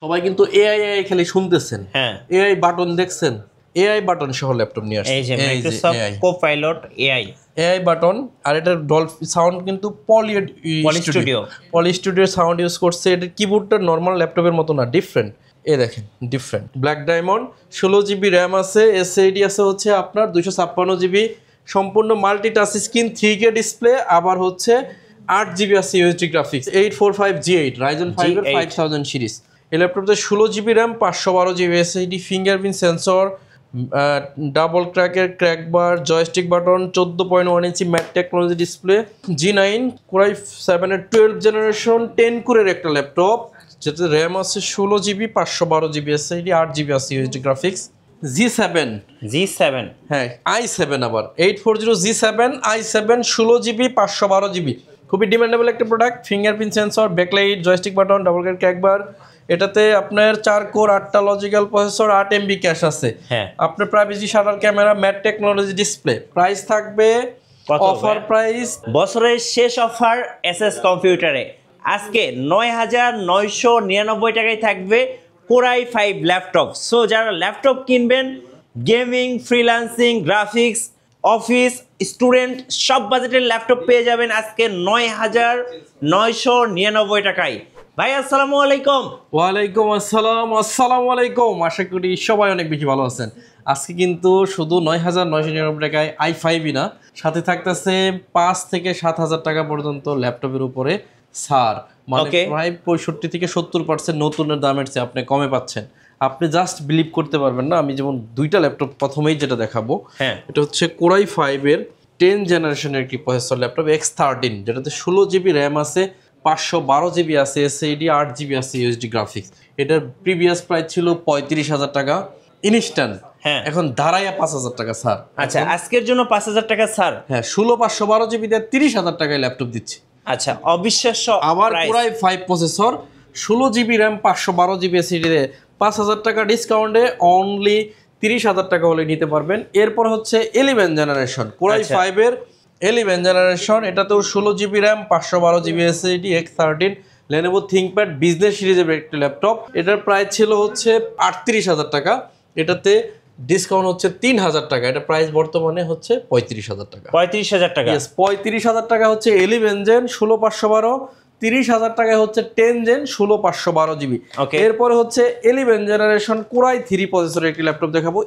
সবাই কিন্তু AI AI খালি শুনতেছেন। হ্যাঁ, এআই বাটন দেখছেন? এআই বাটন সহ ল্যাপটপ নিয়ে আসছে। এই যে Microsoft Copilot AI AI button, আর এটার ডলফি সাউন্ড কিন্তু পলি স্টুডিও স্টুডিওর সাউন্ড ইউজ করছে। এটার কিবোর্ডটা নর্মাল ল্যাপটপের মতো না, ডিফারেন্ট। দেখেন different. Black diamond, 16 GB RAM আছে, এসএডি আছে হচ্ছে আপনার 256 GB, সম্পূর্ণ multi touch screen, 3K display, আবার হচ্ছে 8 GB আছে ইউএসডি গ্রাফিক্স, 845G8 Ryzen 5 এর 5000 সিরিজ। এই ল্যাপটপে 16 GB RAM, 512 GB SSD, fingerprint sensor, double ক্র্যাকের ক্র্যাকবার, joystick button, 14.1 inch matte technology display, G9 Core i7 এর 12 জেনারেশন 10 কোরের একটা ল্যাপটপ, যেটা র্যাম আছে 16 GB, 512 GB এসএসডি, 8 GB আছে ইউএসডি গ্রাফিক্স। G7 হ্যাঁ, i7 আবার 840 G7 i7 16 GB, 512 GB, খুবই ডিমান্ডেবল একটা product. Fingerprint sensor, backlight, joystick button, double ক্র্যাকবার। এটাতে আপনার 4 কোর 8টা লজিক্যাল প্রসেসর, 8 MB ক্যাশ আছে। হ্যাঁ, আপনার privacy shutter camera, matte technology display. Price থাকবে অফার প্রাইস, বছরের শেষ অফার এসএস কম্পিউটারে আজকে ৯,৯৯৯ টাকায় থাকবে Core i5 ল্যাপটপ। সো যারা ল্যাপটপ কিনবেন, gaming, freelancing, graphics, office, student সব বাজেটের ল্যাপটপ পেয়ে যাবেন আজকে ৯,৯৯৯ টাকায়। ভাই আসসালামু আলাইকুম। ওয়ালাইকুম আসসালাম। আসসালামু আলাইকুম। আশা করি সবাই অনেক বেশি ভালো আছেন। আজকে কিন্তু শুধু ৯,৯৯৯ টাকায় i5ই না, সাথে থাকতেছে 5 থেকে 7,000 টাকা পর্যন্ত ল্যাপটপের উপরে ছাড়, মানে প্রায় 65 থেকে 70% নতুনের দামের চেয়ে আপনি কমে পাচ্ছেন। আপনি জাস্ট বিলিভ করতে পারবেন না। আমি যেমন দুইটা ল্যাপটপ প্রথমেই যেটা দেখাবো, এটা হচ্ছে Core i5 এর 10 জেনারেশনের একটি প্রসেসর ল্যাপটপ, X13, যেটাতে 16 GB র্যাম আছে, 512 GB আছে এসএসডি, 8 GB আছে ইউএসডি গ্রাফিক্স। এটার প্রিভিয়াস প্রাইস ছিল 35,000 টাকা ইনস্ট্যান্ট, এখন দাঁড়াইয়া 5,000 টাকা স্যার। আচ্ছা, আজকের জন্য 5,000 টাকা স্যার। হ্যাঁ, 16/512 GB দিয়ে 30,000 টাকায় ল্যাপটপ দিচ্ছি। আচ্ছা, অবিশ্বাস্য। আবার Core i5 processor, 16 GB RAM, 512 GB SSD দিয়ে 5,000 টাকা ডিসকাউন্টে অনলি 30,000 টাকা হলে নিতে পারবেন। এরপর হচ্ছে 11 জেনারেশন Core i5 এর 11 জেনারেশন, এটাতেও 16 GB RAM, 512 GB SSD, X13, Lenovo ThinkPad business সিরিজের একটি ল্যাপটপ। এটার প্রাইস ছিল হচ্ছে 38,000 টাকা, এটাতে ডিসকাউন্ট হচ্ছে 3,000 টাকা। এটা প্রাইস বর্তমানে হচ্ছে 35,000 টাকা। 35,000 টাকা, 35,000 টাকা হচ্ছে 11 জেন 16/512, 30,000 টাকায় হচ্ছে 10 জেন 16/512 GB। এরপরে হচ্ছে 11 জেনারেশন Core i3 প্রসেসরের একটি ল্যাপটপ দেখাবো,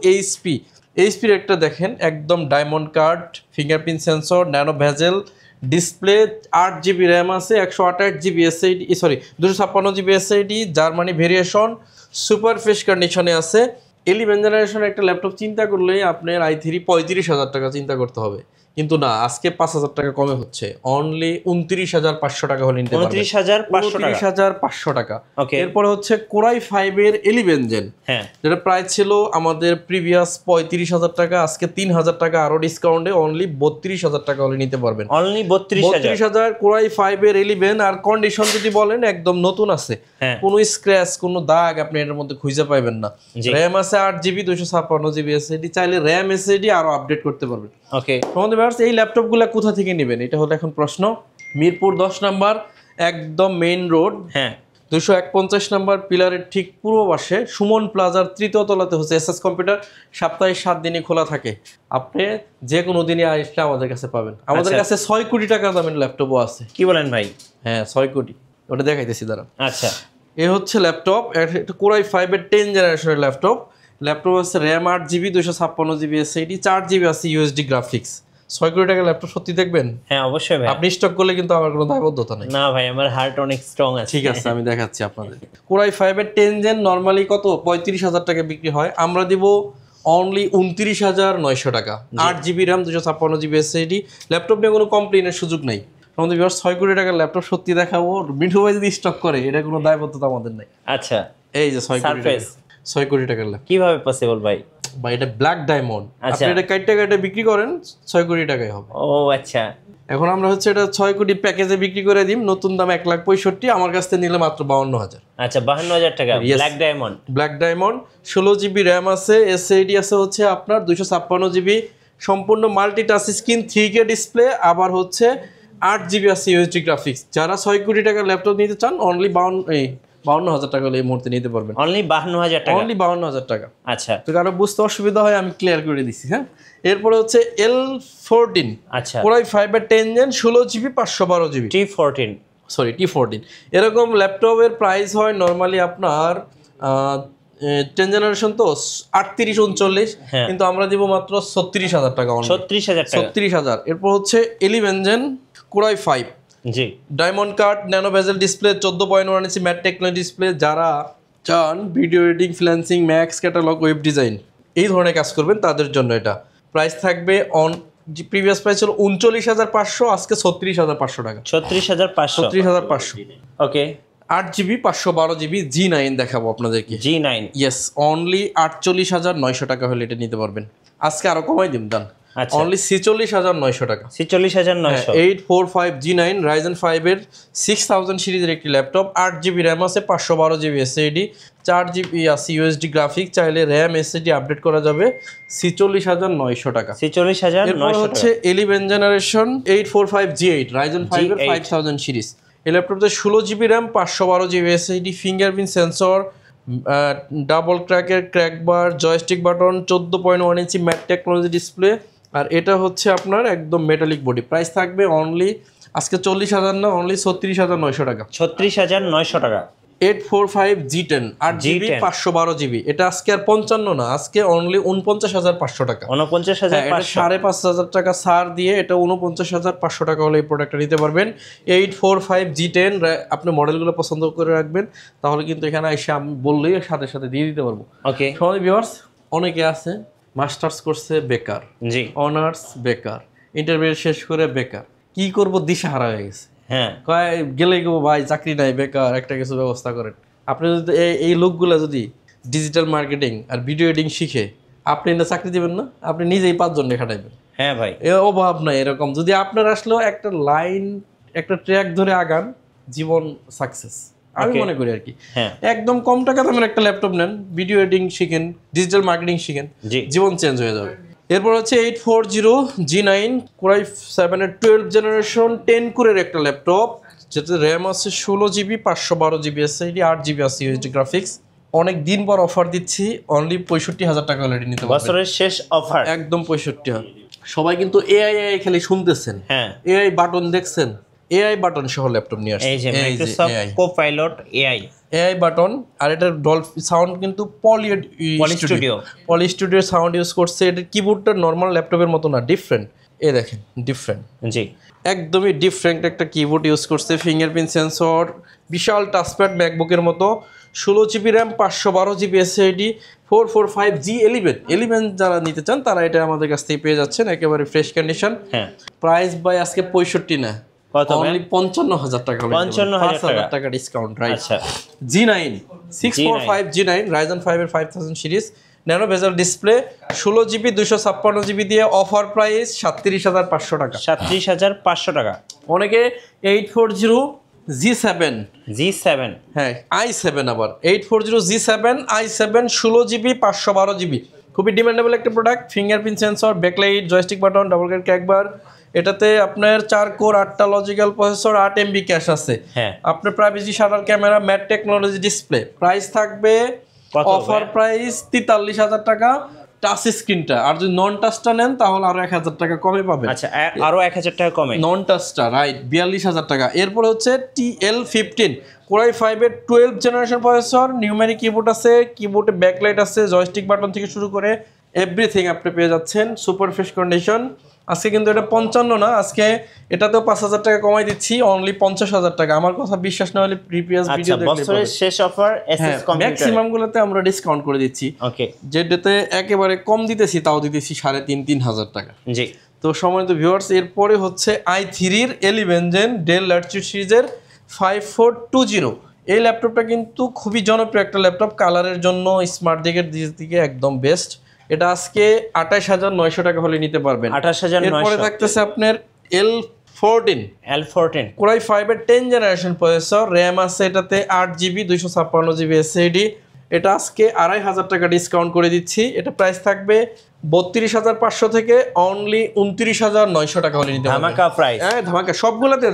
এইচপির একটা দেখেন, একদম diamond cut, fingerprint sensor, nano bezel display, 8 GB RAM আছে, 128 GB SSD, 256 GB SSD, Germany variation, super fresh কন্ডিশনে আছে। 11 জেনারেশনের একটা ল্যাপটপ চিন্তা করলেই আপনার i3 35,000 টাকা চিন্তা করতে হবে, কিন্তু না, আজকে 5,000 টাকা কমে হচ্ছে, অনলি 29,500 টাকা হলে নিতে পারবেন। 29,500 টাকা। এরপরে হচ্ছে Core i5 এর 11 জেন, যেটা প্রাইস ছিল আমাদের প্রিভিয়াস 35,000 টাকা, আজকে 3,000 টাকা আরো ডিসকাউন্টে অনলি 32,000 টাকা হলে নিতে পারবেন। অনলি 32,000 Core i5 এর 11, আর কন্ডিশন যদি বলেন একদম নতুন আছে, কোনো স্ক্র্যাচ, কোনো দাগ আপনি এর মধ্যে খুঁজে পাবেন না। র্যাম আছে 8 GB, 256 GB এসএসডি, চাইলে র্যাম এসএসডি আরো আপডেট করতে পারবেন। এই ল্যাপটপগুলো কোথা থেকে নেবেন, এটা হলো এখন প্রশ্ন। মিরপুর 10 নাম্বার, একদম মেইন রোড, 251 নাম্বার পিলারের ঠিক পূর্ব পাশে সুমন প্লাজার 3য় তলাতে হচ্ছে এসএস কম্পিউটার। সপ্তাহে 7 দিনই খোলা থাকে, আপনি যে কোনো দিনই আসলে আমাদের কাছে পাবেন। আমাদের কাছে 6 কোটি টাকা দামের ল্যাপটপও আছে। কি বলেন ভাই? হ্যাঁ, 6 কোটি, ওটা দেখাইতেছি দাঁড়া। আচ্ছা, এ হচ্ছে ল্যাপটপ, এটা Core i5 এর 10 জেনারেশনের ল্যাপটপ আছে, RAM 8 GB, 256 GB SSD, 4 GB আছে ইউএসডি গ্রাফিক্স। 6 কোটি টাকা ল্যাপটপ সত্যি দেখবেন? হ্যাঁ অবশ্যই ভাই। আপনি স্টক করলে কিন্তু আমার কোনো দায়বদ্ধতা নেই। না ভাই, আমার হার্ট অনেক স্ট্রং আছে। ঠিক আছে, আমি দেখাচ্ছি আপনাদের। Core i5 এর 10 জেন নরমালি কত 35,000 টাকা বিক্রি হয়, আমরা দিব অনলি 29,900 টাকা। 8 GB RAM, 256 GB SSD, laptop নিয়ে কোনো কমপ্লেইনের সুযোগ নাই। আমাদের 6 কোটি টাকার ল্যাপটপ সত্যি দেখাবো, মিঠু ভাই যদি স্টক করে, এটা কোনো দায়বদ্ধতা আমাদের নাই। আচ্ছা, এই যে 6 কোটি টাকার ল্যাপটপ কিভাবে পসিবল ভাই? ভাই, এটা ব্ল্যাক ডায়মন্ড, আপনি এটা কাইটে বিক্রি করেন 6 কোটি টাকায় হবে। ও আচ্ছা, এখন আমরা হচ্ছে এটা 6 কোটি প্যাকেজে বিক্রি করে দিই, নতুন দাম 1,65,000, আমার কাছ থেকে নিলে মাত্র 52,000। আচ্ছা, 52,000 টাকা। ব্ল্যাক ডায়মন্ড 16 GB র্যাম আছে, এসএসডি আছে হচ্ছে আপনার 256 GB, সম্পূর্ণ multi touch screen, 3K display, আবার হচ্ছে 8 GB আছে ইউএসডি গ্রাফিক্স। যারা 6 কোটি টাকার ল্যাপটপ নিতে চান অনলি 52,000 টাকা হলে এই মুহূর্তে নিতে পারবেন। অনলি 52,000 টাকা। অনলি 52,000 টাকা। আচ্ছা, তো কারো বুঝতে অসুবিধা হয় আমি ক্লিয়ার করে দিচ্ছি। হ্যাঁ, এরপরে হচ্ছে L14 আচ্ছা, Core i5 এর 10 gen 16GB 512GB T14 sorry T14 এরকম ল্যাপটপের প্রাইস হয় নর্মালি আপনার 10 জেনারেশন তো 38-39, হ্যাঁ। কিন্তু আমরা দিব মাত্র 36,000 টাকা। 36,000 টাকা। 36,000। এরপর হচ্ছে 11 gen Core i5 G, diamond cut nano bezel display 14.1 inch matte technology display. যারা চান video editing, freelancing, max catalog, web design এই ধরনের কাজ করবেন তাদের জন্য এটা। প্রাইস থাকবে প্রিভিয়াস প্রাইস ছিল 39,500, আজকে 36,500 টাকা। 36,500। 36,500। ওকে, 8GB 512GB G9 দেখাবো আপনাদেরকে। G9 ইয়েস, অনলি 48,900 টাকা হলে এটা নিতে পারবেন। আজকে আরো কমাই দিন দান, আচ্ছা, অনলি 46,900 টাকা। 46,900। 845 G9 Ryzen 5 এর 6000 সিরিজের একটি ল্যাপটপ। 8GB র্যাম আছে, 512GB SSD, 4GB আছে ইউএসডি গ্রাফিক। চাইলে র্যাম SSD আপডেট করা যাবে। 46,900 টাকা। 46,900 এরপর টাকা। হচ্ছে 11 জেনারেশন 845 G8 Ryzen 5 এর 5000 সিরিজ। এই ল্যাপটপতে 16GB RAM, 512GB SSD, fingerprint sensor, double ক্র্যাকের ক্র্যাকবার, joystick button, 14.1 inch matte technology display. আর এটা হচ্ছে আপনার একদম মেটালিক বডি। প্রাইস থাকবে অনলি আজকে 40,000 না, অনলি 36,900 টাকা। 36,900 টাকা। 845 G10 8GB 512GB। এটা আজকে আর 55 না, আজকে অনলি 49,500 টাকা। 49,500। 5,500 টাকা ছাড় দিয়ে এটা 49,500 টাকা হলে এই প্রোডাক্টটা নিতে পারবেন। 845 G10 আপনি মডেলগুলো পছন্দ করে রাখবেন, তাহলে কিন্তু এখানে এসে আমি বললেই সাথে সাথে দিয়ে দিতে পারবো। ওকে, সবাই ভিউয়ার্স, অনেকে আছে মাস্টার্স করছে বেকার, জি, অনার্স বেকার, ইন্টারমিডিয়েট শেষ করে বেকার, কি করব দিশাহারা হয়ে গেছে। হ্যাঁ, কয় গেলে গো ভাই চাকরি নাই, বেকার, একটা কিছু ব্যবস্থা করেন। আপনি যদি এই লোকগুলো যদি ডিজিটাল মার্কেটিং আর ভিডিও এডিটিং শিখে, আপনি না চাকরি দিবেন না, আপনি নিজেই 5 জন খাটাইবেন। হ্যাঁ ভাই, এ অভাব নাই এরকম। যদি আপনার আসলেও একটা লাইন, একটা ট্র্যাক ধরে আগান, জীবন সাকসেস আমি মনে করি আর কি। হ্যাঁ, একদম কম টাকা দামের একটা ল্যাপটপ নেন, ভিডিও এডিটিং শিখেন, ডিজিটাল মার্কেটিং শিখেন, জি, জীবন চেঞ্জ হয়ে যাবে। এরপর হচ্ছে 840 G9 Core i7 এর 12 জেনারেশন 10 কোরের একটা ল্যাপটপ, যেটাতে র্যাম আছে 16GB 512GB SSD, 8GB আছে ইউএসডি গ্রাফিক্স। অনেক দিন পর অফার দিচ্ছি, অনলি 65,000 টাকা অলরেডি নিতে পারবেন। বছরের শেষ অফার একদম 65,000। সবাই কিন্তু এআই খালি শুনতেছেন, হ্যাঁ, এআই বাটন দেখছেন, এআই বাটন সহ ল্যাপটপ নিয়ে আসছে। এই যে মাইক্রোসফট কোপাইলট এআই বাটন। আর এটার ডলফি সাউন্ড কিন্তু পলি স্টুডিও সাউন্ড ইউজ করছে। এটার কিবোর্ডটা নর্মাল ল্যাপটপের মতো না, ডিফারেন্ট। এ দেখেন ডিফারেন্ট, জি, একদমই ডিফারেন্ট একটা কিবোর্ড ইউজ করছে। ফিঙ্গারপ্রিন্ট সেন্সর, বিশাল টাচপ্যাড ম্যাকবুকের মতো, 16GB RAM, 512GB SSD, 445 G11 যারা নিতে চান তারা এটা আমাদের কাছ থেকে পেয়ে যাচ্ছেন একেবারে ফ্রেশ কন্ডিশন। হ্যাঁ, প্রাইস বাই আজকে 65 না, কত অনলি 55,000 টাকা। 55,000 টাকা ডিসকাউন্ট, রাইট। আচ্ছা, G9 645 G9 Ryzen 5 এর 5000 series, nano bezel display, 16GB 256GB দিয়ে অফার প্রাইস 37,500 টাকা। 37,500 টাকা। অনেকে 840 G7 হ্যাঁ i7, আবার 840 G7 i7 16GB 512GB, খুবই ডিমান্ডেবল একটা product. Fingerprint sensor, backlight, joystick button, double ক্র্যাকবার। এটাতে আপনার 4 কোর 8টা লজিক্যাল প্রসেসর, 8 MB ক্যাশ আছে। হ্যাঁ, আপনার privacy shutter camera, matte technology display. Price থাকবে অফার প্রাইস 43,000 টাকা টাচ স্ক্রিনটা। আর যদি নন টাচটা নেন তাহলে আরো 1,000 টাকা কমে পাবেন। আচ্ছা, আরো 1,000 টাকা কমে নন টাচটা, রাইট, 42,000 টাকা। এরপরে হচ্ছে TL15 Core i5 এর 12 জেনারেশন প্রসেসর, নিউমেরিক কিবোর্ড আছে, কিবোর্ডে ব্যাকলাইট আছে, জয়স্টিক বাটন থেকে শুরু করে এভরিথিং আপনি পেয়ে যাচ্ছেন সুপার ফ্রেশ কন্ডিশন। আজকে কিন্তু এটা 55 না, আজকে এটাতেও 5,000 টাকা কমাই দিচ্ছি, অনলি 50,000 টাকা। আমার কথা বিশ্বাস না হলে প্রিভিয়াস ভিডিও দেখলে বছরের শেষ অফার এসএস কম্পিউটার, ম্যাক্সিমাম গুলোতে আমরা ডিসকাউন্ট করে দিচ্ছি। ওকে, যেটাতে একেবারে কম দিতেছি তাও দিতেছি 3,500 টাকা। জি, তো সম্মানিত ভিউয়ার্স, এরপরে হচ্ছে i3 এর 11 জেন ডেল ল্যাটিটিউড সিরিজের 5420। এই ল্যাপটপটা কিন্তু খুবই জনপ্রিয় একটা ল্যাপটপ, কালারের জন্য, স্মার্ট দিকের দিকে একদম বেস্ট। এটা আজকে 28,900 টাকা হলে নিতে পারবেন। 28,900। এরপরে থাকতেছে আপনার L14 Core i5 এর 10 জেনারেশন প্রসেসর, র্যাম আছে এটাতে 8GB 256GB SSD। এটা আজকে 2,500 টাকা ডিসকাউন্ট করে দিচ্ছি। এটা প্রাইস থাকবে 32,500 থেকে অনলি 29,900 টাকা হলে নিতে পারবেন। ধামাকা প্রাইস, হ্যাঁ ধামাকা, সবগুলোতে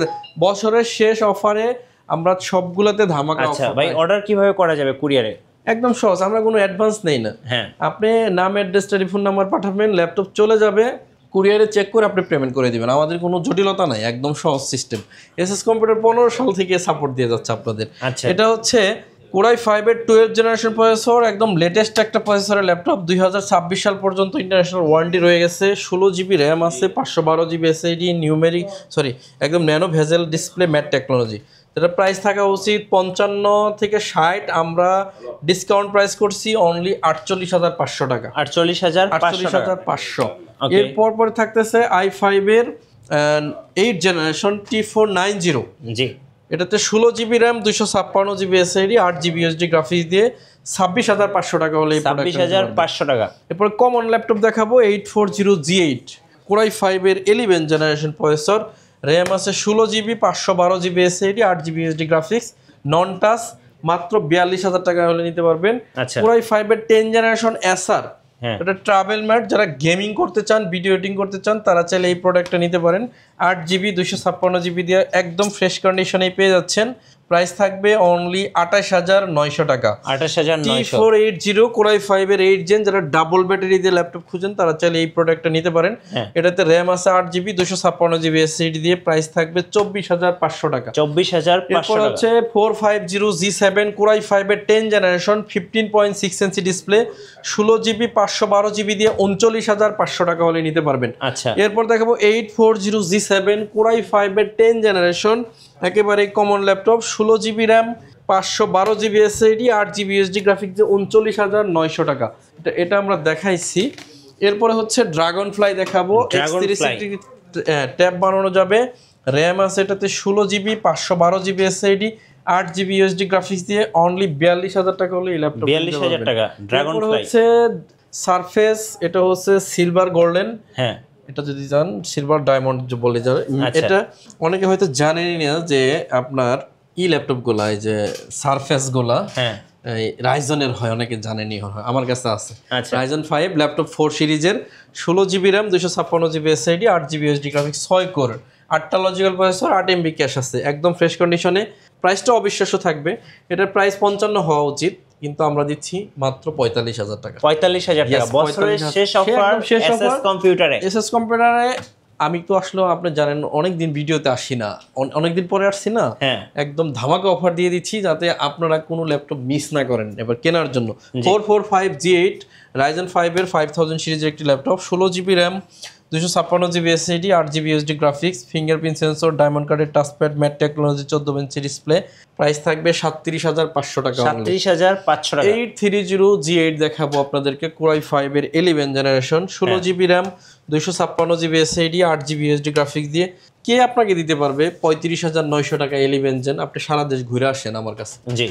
বছরের শেষ অফারে আমরা সবগুলোতে ধামাকা আচ্ছা offer ভাই, পাই। অর্ডার কিভাবে করা যাবে কুরিয়ারে? একদম সহজ, আমরা কোনো অ্যাডভান্স নেই না। হ্যাঁ, আপনি নাম, অ্যাড্রেস, টেলিফোন নাম্বার পাঠাবেন, ল্যাপটপ চলে যাবে, কুরিয়ারে চেক করে আপনি পেমেন্ট করে দিবেন। আমাদের কোনো জটিলতা নাই, একদম সহজ সিস্টেম। এসএস কম্পিউটার 15 সাল থেকে সাপোর্ট দিয়ে যাচ্ছে আপনাদের। আচ্ছা। এটা হচ্ছে কোরাই 5 এর 12 জেনারেশন প্রসেসর, একদম লেটেস্ট একটা প্রসেসরের ল্যাপটপ। 2026 সাল পর্যন্ত ইন্টারন্যাশনাল ওয়ারেন্টি রয়ে গেছে। 16 জিবি র্যাম আছে, 512 জিবি এসএসডি, একদম nano bezel display, mat technology. যেটা প্রাইস থাকা উচিত 55 থেকে 60, আমরা ডিসকাউন্ট প্রাইস করছি অনলি 48,500 টাকা। 48,500 Okay. এরপর পরে থাকতেছে i5 এর 8 জেনারেশন T490। জি, এটাতে 16 GB RAM, 256 GB SSD, 8 GB UHD graphics দিয়ে 26,500 টাকা হলে এই প্রোডাক্টটা। 26,500 টাকা। এরপর কমন ল্যাপটপ দেখাবো 840G8 কোরাই 5 এর 11 জেনারেশন প্রসেসর, র্যাম আছে 16 GB, 512 GB SSD, 8 GB UHD graphics, নন টাচ, মাত্র 42,000 টাকা হলে নিতে পারবেন। আচ্ছা। কোরাই 5 এর 10 জেনারেশন এসআর, হ্যাঁ, এটা ট্রাভেল ম্যাট, যারা গেমিং করতে চান, ভিডিও এডিটিং করতে চান, তারা চাইলে এই প্রোডাক্টটা নিতে পারেন। 8 জিবি 256 জিবি দিয়ে একদম ফ্রেশ কন্ডিশনেই পেয়ে যাচ্ছেন। প্রাইস থাকবে অনলি 28,900 টাকা। 28,900। T480 কোরাই 5 এর 8 জেন, যারা ডাবল ব্যাটারি দিয়ে ল্যাপটপ খুঁজেন তারা চাইলে এই প্রোডাক্টটা নিতে পারেন। হ্যাঁ। এটাতে র্যাম আছে 8 জিবি, 256 জিবি এসএসডি দিয়ে প্রাইস থাকবে 24,500 টাকা। 24,500 এরপর টাকা। হচ্ছে 450G7 কোরাই 5 এর 10 generation 15.6 inch display, 16 GB, 512 GB দিয়ে 39,500 টাকা হলে নিতে পারবেন। আচ্ছা, এরপর দেখাবো 840G7 কোরাই 5 এর 10 জেনারেশন, একেবারে common laptop, 16 GB RAM, 512 GB SSD, 8 GB UHD graphics দিয়ে 39,900 টাকা। এটা আমরা দেখাইছি। এরপরে হচ্ছে ড্রাগন ফ্লাই দেখাবো। Dragonfly। ট্যাব বানানো যাবে, র্যাম আছে এটাতে 16 GB, 512 GB SSD, 8 GB UHD graphics দিয়ে অনলি 42,000 টাকা হলে এই ল্যাপটপ 42,000 টাকা। Dragon fly. হচ্ছে সারফেস, এটা হচ্ছে সিলভার গোল্ডেন, হ্যাঁ, এটা যদি যান সিলভার ডায়মন্ড যে বলে যাবে। আচ্ছা। এটা অনেকে হয়তো জানেনই না যে আপনার ল্যাপটপ গুলা, এই যে সারফেস গুলা হ্যাঁ, রাইজনের হয়, অনেকে জানেনই হয়, আমার কাছে আছে। আচ্ছা। রাইজন 5 ল্যাপটপ 4 সিরিজের, 16 GB RAM, 256 GB SSD, 8 GB UHD graphics, 6 core, 8টা লজিক্যাল প্রসেসর, 8 এমবি ক্যাশ আছে, একদম ফ্রেশ কন্ডিশনে। প্রাইসটা অবিশ্বাস্য থাকবে, এটার প্রাইস 55 হওয়া উচিত, কিন্তু আমরা দিচ্ছি মাত্র 45,000 টাকা। 45,000 টাকা। Yes, বছরের 45,000 শেষ অফার একদম শেষ এসএস offer। কম্পিউটারে। এসএস কম্পিউটারে আমি তো আসলে আপনি জানেন অনেকদিন ভিডিওতে আসি না, অনেকদিন পরে আসছি না, হ্যাঁ, একদম ধামাকা অফার দিয়ে দিচ্ছি যাতে আপনারা কোনো ল্যাপটপ মিস না করেন এবার কেনার জন্য। 445G8 রাইজেন 5 এর 5000 সিরিজের একটি laptop, 16 GB RAM, 256 GB SSD, 8 GB UHD graphics, fingerprint sensor, diamond কার্ডের touchpad, mat technology, 14 inch display. Price থাকবে 37,500 টাকা। 37,500 টাকা। 830G8 দেখাবো আপনাদেরকে কোরাই 5 এর 11 generation, 16 GB RAM, 256 GB SSD, 8 GB UHD graphics দিয়ে কে আপনাকে দিতে পারবে 35,900 টাকা 11 জেন। আপনি সারা দেশ ঘুরে আসেন আমার কাছে, জি,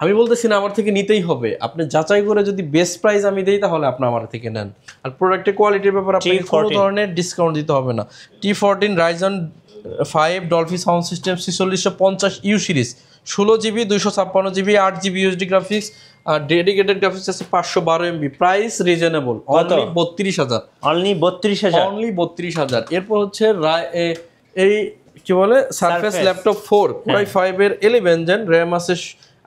আমি বলতেছি না আমার থেকে নিতেই হবে, আপনি যাচাই করে যদি বেস্ট প্রাইস আমি দেই তাহলে আপনি আমার থেকে নেন। আর প্রোডাক্টের কোয়ালিটির ব্যাপারে আপনাকে কোনো ধরনের ডিসকাউন্ট দিতে হবে না। T14 Ryzen 5 Dolby sound system 4650 U series, 16 GB, 256 GB, 8 GB UHD graphics, আর ডেডিকেটেড গ্রাফিক্স আছে 512 MB. Price reasonable, only 32,000। Only 32,000। Only 32,000। এরপর হচ্ছে এই কি বলে সারফেস ল্যাপটপ 4 কোরাই 5 এর 11 জেন, র্যাম আছে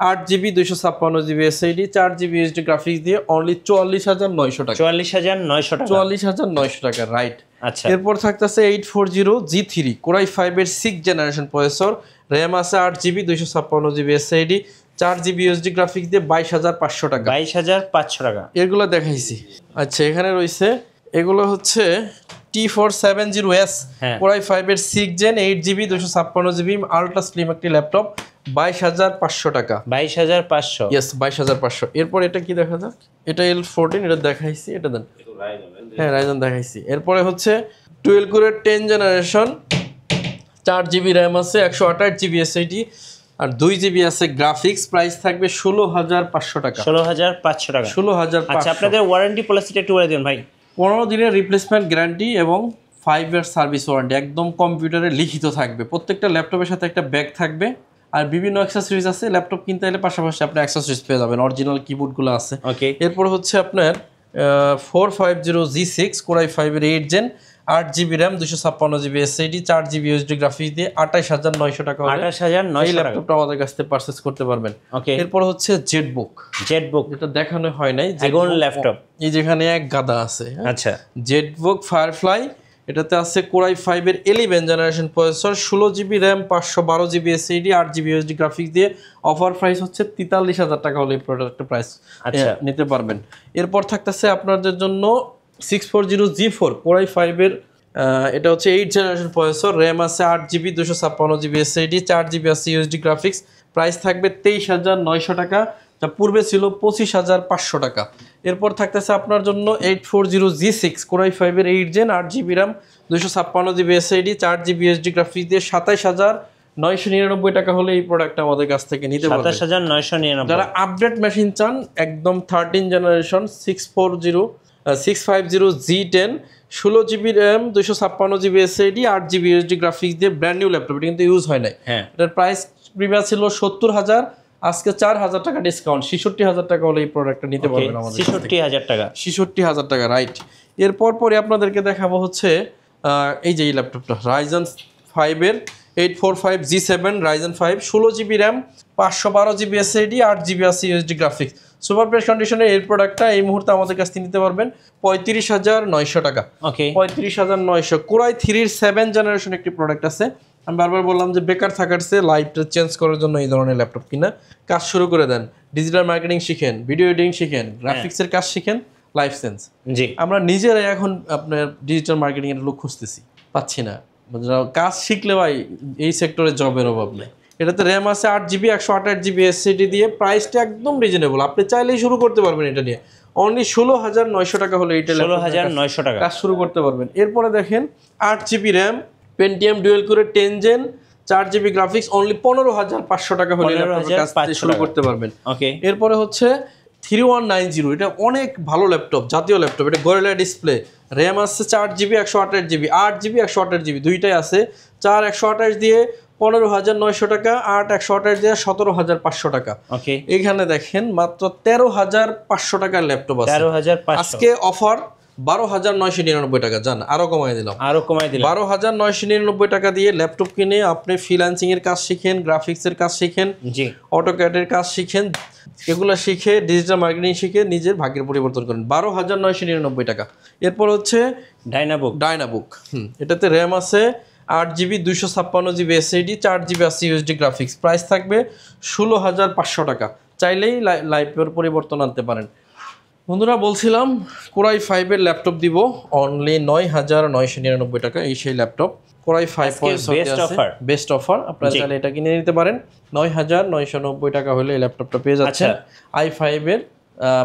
8 GB, 256 GB SSD, 4 GB UHD graphics দিয়ে অনলি 44,900 টাকা। 44,900 টাকা। 44,900 টাকা, রাইট। আচ্ছা, এরপর থাকতেছে 840G3 কোরাই 5 এর 6 জেনারেশন প্রসেসর, র্যাম আছে 8 GB, 256 GB SSD, 4 GB UHD graphics দিয়ে 22,500 টাকা। 22,500 টাকা। এগুলো দেখাইছি। আচ্ছা, এখানে রয়েছে এগুলো হচ্ছে T470S হ্যাঁ। কোরাই 5 এর 6 gen, 8 GB, 256 GB ultra slim একটি ল্যাপটপ, 22,500 টাকা। 22,500। ইয়েস, 22,500। এরপর এটা কি দেখা যাক, এটা L14, এটা দেখাইছি, এটা দেন। হ্যাঁ, রাইজন দেখাইছি। এরপরে হচ্ছে 12 কোরের 10 জেনারেশন, 4 জিবি র্যাম আছে, 128 জিবি এসএসডি, আর 2 জিবি আছে গ্রাফিক্স। প্রাইস থাকবে 16,500 টাকা। 16,500 টাকা। 16,500। আচ্ছা, আপনাদের ওয়ারেন্টি পলিসিটা একটু বলে দিন ভাই। 15 দিনের রিপ্লেসমেন্ট গ্যারান্টি এবং 5 ইয়ার সার্ভিস ওয়ারেন্টি একদম কম্পিউটারে লিখিত থাকবে। প্রত্যেকটা ল্যাপটপের সাথে একটা ব্যাগ থাকবে, আর বিভিন্ন অ্যাক্সেসরিজ আছে। ল্যাপটপ কিনতে এলে পাশাপাশি আপনি অ্যাক্সেসরিজ পেয়ে যাবেন, অরিজিনাল কিবোর্ডগুলো আছে। ওকে। এরপর হচ্ছে আপনার 450G6 কোরাই 5 এর 8 gen, 8GB RAM 256GB SSD 4GB ইউএসডি গ্রাফিক্স দিয়ে 28900 টাকা হলে 28900 এই টাকা। ল্যাপটপটা আমাদের কাছ থেকে পারচেজ করতে পারবেন। ওকে, এরপর হচ্ছে জেটবুক, জেটবুক যেটা দেখানো হয় নাই, আগুন ল্যাপটপ। এই যেখানে এক গাদা আছে, হ্যাঁ? আচ্ছা, জেটবুক ফায়ারফ্লাই, এটাতে আছে কোরাই 5 এর 11 generation processor, 16GB RAM 512GB SSD 8GB USD graphics দিয়ে অফার প্রাইস হচ্ছে 43000 টাকা হলে এই প্রোডাক্টের প্রাইস আচ্ছা। নিতে পারবেন। এরপর থাকতেছে আপনাদের জন্য 640G4 কোরাই 5 এর এটা হচ্ছে 8 জেনারেশন প্রসেসর, র্যাম আছে 8GB 256GB SSD 4GB আছে ইউএসডি গ্রাফিক্স, প্রাইস থাকবে 23900 টাকা, যা পূর্বে ছিল 25500 টাকা। এরপর থাকতেছে আপনার জন্য 840G6 কোরাই 5 এর 8 gen 8GB RAM 256GB SSD 4GB ইউএসডি গ্রাফিক্স দিয়ে 27999 টাকা হলে এই প্রোডাক্টটা আমাদের কাছ থেকে নিতে পারবেন। 27999। যারা আপডেট মেশিন চান, একদম 13 generation 650G10 16GB RAM 256GB SSD 8GB USD graphics দিয়ে ব্র্যান্ড নিউ ল্যাপটপ, এটা কিন্তু ইউজ হয় নাই। হ্যাঁ, এটার প্রাইস প্রিভিয়াস ছিল 70000, আজকে 4000 টাকা ডিসকাউন্ট, 66000 টাকা হলে এই প্রোডাক্টটা নিতে পারবেন আমাদের কাছ থেকে। 66000 টাকা। 66000 টাকা, রাইট। এরপর পরে আপনাদেরকে দেখাবো হচ্ছে এই যে এই ল্যাপটপটা রাইজেন 5 এর 845G7 Ryzen 5 16GB RAM 512GB SSD 8GB আছে ইউএসডি গ্রাফিক্স, সুপার প্রেস কন্ডিশনের এই প্রোডাক্টটা এই মুহূর্তে আমাদের কাছ থেকে নিতে পারবেন 35900 টাকা। ওকে, 35900। কোরাই 3 এর 7 জেনারেশন একটি প্রোডাক্ট আছে। আমি বারবার বললাম যে বেকার থাকার চেয়ে লাইফটা চেঞ্জ করার জন্য এই ধরনের ল্যাপটপ কিনা, কাজ শুরু করে দেন, ডিজিটাল মার্কেটিং শিখেন, ভিডিও এডিটিং শিখেন, গ্রাফিক্সের কাজ শিখেন, লাইফ সেন্স। জি, আমরা নিজেরাই এখন আপনার ডিজিটাল মার্কেটিং এর লোক খুঁজতেছি, পাচ্ছি না। কাজ শিখলে ভাই এই সেক্টরে জবের অভাব নেই। এটাতে র্যাম আছে 8GB 128GB SSD দিয়ে, প্রাইসটা একদম রিজনেবল, আপনি চাইলেই শুরু করতে পারবেন এটা নিয়ে। অনলি 16900 টাকা হলে এইটা 16900 টাকা কাজ শুরু করতে পারবেন। এরপরে দেখেন 8GB র্যাম পেন্টিয়াম ডুয়েল কোরে 10 জেন 4GB গ্রাফিক্স, অনলি 15500 টাকা হলে কাজ শুরু করতে পারবেন। ওকে, এরপরে হচ্ছে 3190, এটা অনেক ভালো ল্যাপটপ, জাতীয় ল্যাপটপ, এটা গরিলা ডিসপ্লে, র্যাম আছে 4GB 128GB 8GB 128GB দুইটাই আছে, 4 128 দিয়ে 15900 টাকা, 8 128 দিয়ে 17500 টাকা। ওকে, এখানে দেখেন মাত্র 13500 টাকার ল্যাপটপ আছে 13500। আজকে অফার 12999 টাকা, জান আরো কমাই দিলাম, আরো কমাই দিলাম। 12999 টাকা দিয়ে ল্যাপটপ কিনে আপনি ফ্রিল্যান্সিং এর কাজ শিখেন, গ্রাফিক্সের কাজ শিখেন, জি, অটোক্যাডের কাজ শিখেন, এগুলো শিখে ডিজিটাল মার্কেটিং শিখে নিজের ভাগ্যের পরিবর্তন করেন। 12999 টাকা। এরপর হচ্ছে ডায়নাবুক, এটাতে র্যাম আছে 8GB 256GB SSD 4GB আছে ইউএসডি গ্রাফিক্স, প্রাইস থাকবে 16500 টাকা, চাইলেই লাইফের পরিবর্তন আনতে পারেন। বন্ধুরা বলছিলাম কোরাই 5 এর ল্যাপটপ দিব অনলি 9999 টাকা, এই সেই ল্যাপটপ কোরাই 5 বেস্ট অফার, আপনারা চাইলে এটা কিনে নিতে পারেন 9990 টাকা হলে এই ল্যাপটপটা পেয়ে যাচ্ছেন। i5 এর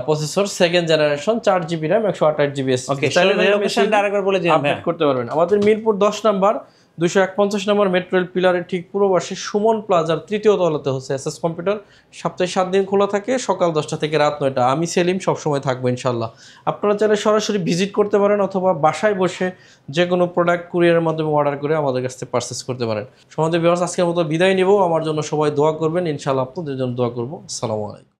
processor 2nd generation 4GB RAM 128GB SSD, ওকে, চাইলে লোকেশনটা আরেকবার বলে দিন আপডেট করতে পারবেন। আমাদের মিরপুর 10 নাম্বার 251 নম্বর মেট্রো রেল পিলারের ঠিক পূর্ব পাশে সুমন প্লাজার 3য় তলাতে হচ্ছে এসএস কম্পিউটার, সপ্তাহে 7 দিন খোলা থাকে, সকাল 10টা থেকে রাত 9টা। আমি সেলিম, সবসময় থাকবো ইনশাল্লাহ। আপনারা চাইলে সরাসরি ভিজিট করতে পারেন অথবা বাসায় বসে যে কোনো প্রোডাক্ট কুরিয়ারের মাধ্যমে অর্ডার করে আমাদের কাছ থেকে পারচেস করতে পারেন। সমাজের ভিউয়ার্স, আজকের মতো বিদায় নিব। আমার জন্য সবাই দোয়া করবেন, ইনশাল্লাহ আপনাদের জন্য দোয়া করবো। আসসালামু আলাইকুম।